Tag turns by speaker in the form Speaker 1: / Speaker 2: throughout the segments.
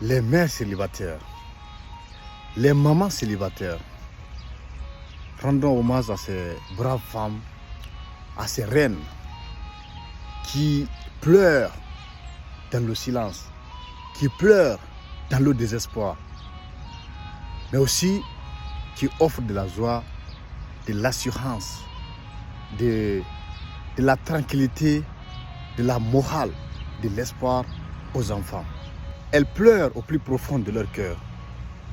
Speaker 1: les mères célibataires, les mamans célibataires, rendons hommage à ces braves femmes, à ces reines qui pleurent dans le silence, qui pleurent dans le désespoir, mais aussi qui offrent de la joie, de l'assurance, de la tranquillité, de la morale, de l'espoir aux enfants. Elles pleurent au plus profond de leur cœur.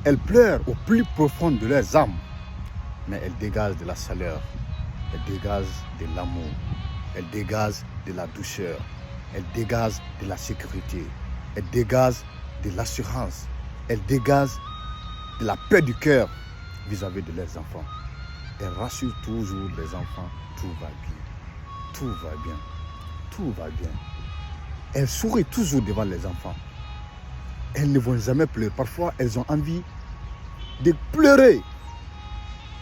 Speaker 1: Elles pleurent au plus profond de leurs âmes. Mais elles dégagent de la chaleur. Elles dégagent de l'amour. Elles dégagent de la douceur. Elles dégagent de la sécurité. Elles dégagent de l'assurance. Elles dégagent de la paix du cœur vis-à-vis de leurs enfants. Elles rassurent toujours les enfants. Tout va bien. Tout va bien. Tout va bien. Elles sourient toujours devant les enfants. Elles ne vont jamais pleurer. Parfois, elles ont envie de pleurer.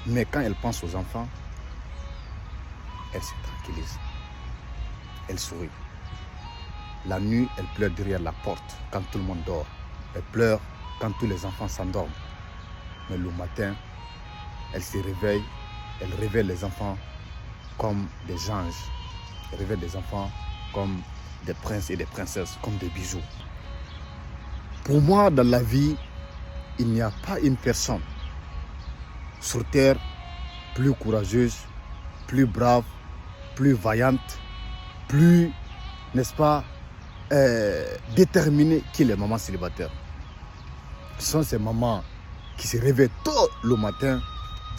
Speaker 1: Mais quand elles pensent aux enfants, elles se tranquillisent. Elles sourient. La nuit, elles pleurent derrière la porte quand tout le monde dort. Elles pleurent quand tous les enfants s'endorment. Mais le matin, elles se réveillent. Elles réveillent les enfants comme des anges. Elles réveillent les enfants comme des princes et des princesses, comme des bijoux. Pour moi, dans la vie, il n'y a pas une personne sur terre plus courageuse, plus brave, plus vaillante, plus, n'est-ce pas, déterminée que les mamans célibataires. Ce sont ces mamans qui se réveillent tôt le matin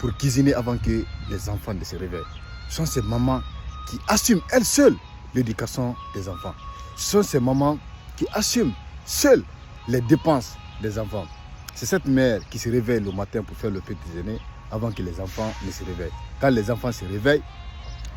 Speaker 1: pour cuisiner avant que les enfants ne se réveillent. Ce sont ces mamans qui assument elles seules l'éducation des enfants. Ce sont ces mamans qui assument seules les dépenses des enfants. C'est cette mère qui se réveille le matin pour faire le petit déjeuner avant que les enfants ne se réveillent. Quand les enfants se réveillent,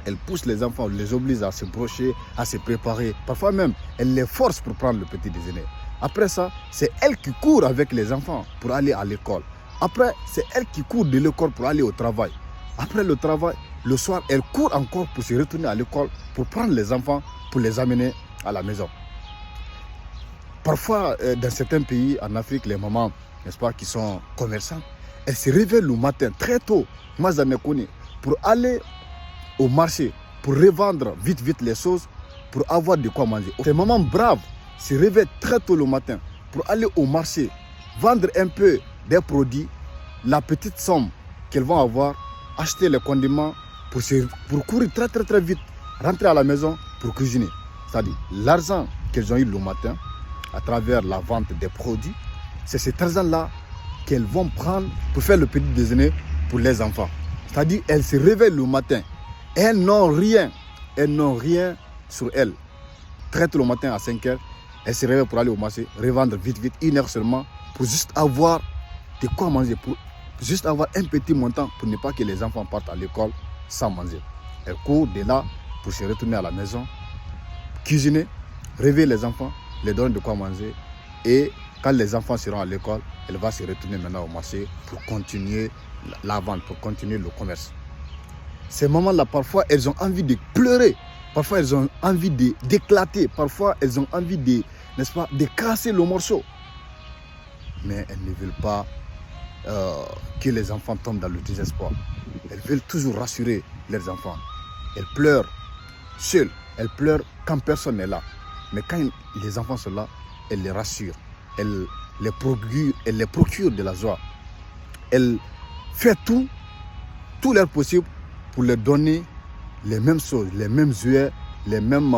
Speaker 1: elle pousse les enfants, les oblige à se brocher, à se préparer. Parfois même, elle les force pour prendre le petit déjeuner. Après ça, c'est elle qui court avec les enfants pour aller à l'école. Après, c'est elle qui court de l'école pour aller au travail. Après le travail, le soir, elle court encore pour se retourner à l'école, pour prendre les enfants, pour les amener à la maison. Parfois, dans certains pays en Afrique, les mamans, n'est-ce pas, qui sont commerçants, elles se réveillent le matin très tôt, moi j'en ai connu, pour aller au marché, pour revendre vite les choses, pour avoir de quoi manger. Ces mamans braves se réveillent très tôt le matin pour aller au marché, vendre un peu des produits, la petite somme qu'elles vont avoir, acheter les condiments pour courir très vite, rentrer à la maison pour cuisiner. C'est-à-dire l'argent qu'elles ont eu le matin, à travers la vente des produits, c'est cet argent-là qu'elles vont prendre pour faire le petit déjeuner pour les enfants. C'est-à-dire elles se réveillent le matin, elles n'ont rien sur elles. Très tôt le matin à 5 h, elles se réveillent pour aller au marché, revendre vite, 1 heure seulement, pour juste avoir de quoi manger, pour juste avoir un petit montant pour ne pas que les enfants partent à l'école sans manger. Elles courent de là pour se retourner à la maison, cuisiner, réveiller les enfants, les donner de quoi manger, et quand les enfants seront à l'école, elle va se retourner maintenant au marché pour continuer la vente, pour continuer le commerce. Ces moments-là, parfois, elles ont envie de pleurer, parfois elles ont envie d'éclater, parfois elles ont envie de, n'est-ce pas, de casser le morceau. Mais elles ne veulent pas que les enfants tombent dans le désespoir. Elles veulent toujours rassurer leurs enfants. Elles pleurent seules, elles pleurent quand personne n'est là. Mais quand les enfants sont là, elles les rassurent, elles les procurent de la joie. Elles font tout leur possible pour leur donner les mêmes choses, les mêmes jouets, les mêmes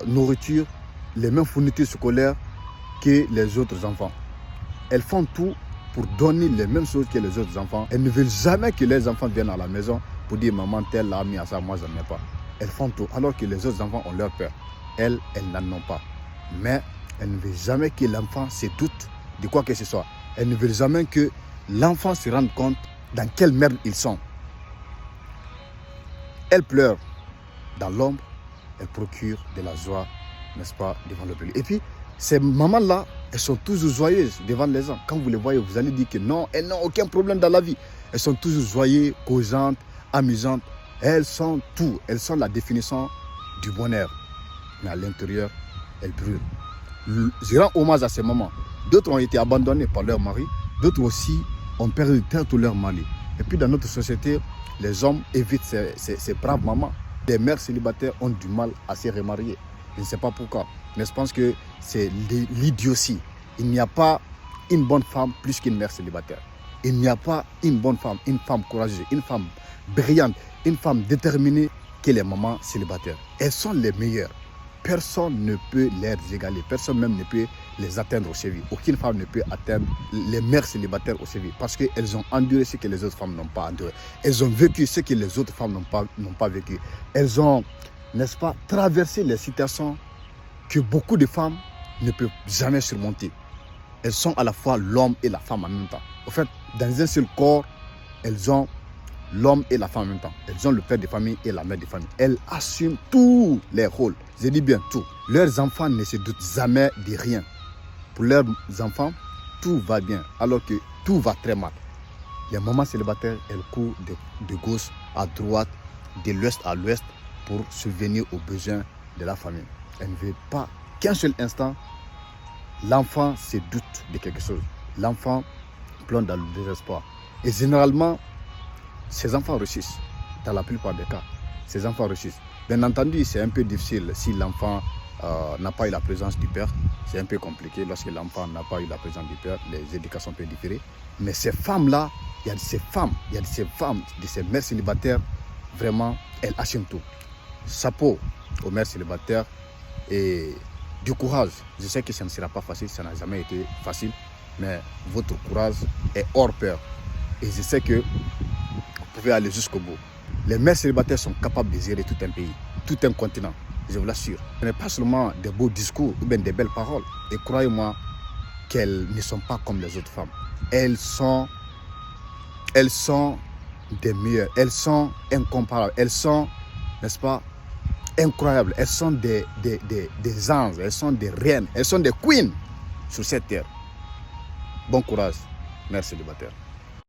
Speaker 1: nourritures, les mêmes fournitures scolaires que les autres enfants. Elles font tout pour donner les mêmes choses que les autres enfants. Elles ne veulent jamais que les enfants viennent à la maison pour dire maman tel a mis à ça, moi je n'en ai pas. Elles font tout alors que les autres enfants ont leur peur. Elles n'en ont pas. Mais elles ne veulent jamais que l'enfant se doute de quoi que ce soit. Elles ne veulent jamais que l'enfant se rende compte dans quelle merde ils sont. Elles pleurent dans l'ombre, elles procurent de la joie, n'est-ce pas, devant le public. Et puis, ces mamans-là, elles sont toujours joyeuses devant les gens. Quand vous les voyez, vous allez dire que non, elles n'ont aucun problème dans la vie. Elles sont toujours joyeuses, causantes, amusantes. Elles sont tout. Elles sont la définition du bonheur. Mais à l'intérieur, elles brûlent. Je rends hommage à ces mamans. D'autres ont été abandonnés par leur mari. D'autres aussi ont perdu très tôt leur mari. Et puis dans notre société, les hommes évitent ces braves mamans. Les mères célibataires ont du mal à se remarier. Je ne sais pas pourquoi, mais je pense que c'est l'idiotie. Il n'y a pas une bonne femme plus qu'une mère célibataire. Il n'y a pas une bonne femme, une femme courageuse, une femme brillante, une femme déterminée que les mamans célibataires. Elles sont les meilleures. Personne ne peut les égaler. Personne même ne peut les atteindre au chevilles. Aucune femme ne peut atteindre les mères célibataires au chevilles. Parce qu'elles ont enduré ce que les autres femmes n'ont pas enduré. Elles ont vécu ce que les autres femmes n'ont pas vécu. Elles ont, n'est-ce pas, traversé les situations que beaucoup de femmes ne peuvent jamais surmonter. Elles sont à la fois l'homme et la femme en même temps. En fait, dans un seul corps, elles ont l'homme et la femme en même temps. Elles ont le père de famille et la mère de famille. Elles assument tous les rôles. Je dis bien tout. Leurs enfants ne se doutent jamais de rien. Pour leurs enfants, tout va bien, alors que tout va très mal. Les mamans célibataires, elles courent de gauche à droite, de l'ouest à l'ouest pour subvenir aux besoins de la famille. Elles ne veulent pas qu'un seul instant, l'enfant se doute de quelque chose. L'enfant plonge dans le désespoir. Et généralement, ces enfants réussissent, dans la plupart des cas. Ces enfants réussissent. Bien entendu, c'est un peu difficile si l'enfant n'a pas eu la présence du père. C'est un peu compliqué. Lorsque l'enfant n'a pas eu la présence du père, les éducations peuvent différer. Mais ces femmes-là, il y a de ces femmes, de ces mères célibataires, vraiment, elles assument tout. Chapeau aux mères célibataires et du courage. Je sais que ça ne sera pas facile, ça n'a jamais été facile, mais votre courage est hors pair. Et je sais que vous pouvez aller jusqu'au bout. Les mères célibataires sont capables de gérer tout un pays, tout un continent, je vous l'assure. Ce n'est pas seulement des beaux discours ou bien des belles paroles. Et croyez-moi qu'elles ne sont pas comme les autres femmes. Elles sont des meilleures, elles sont incomparables, elles sont, n'est-ce pas, incroyables. Elles sont des anges, elles sont des reines, elles sont des queens sur cette terre. Bon courage, mères célibataires.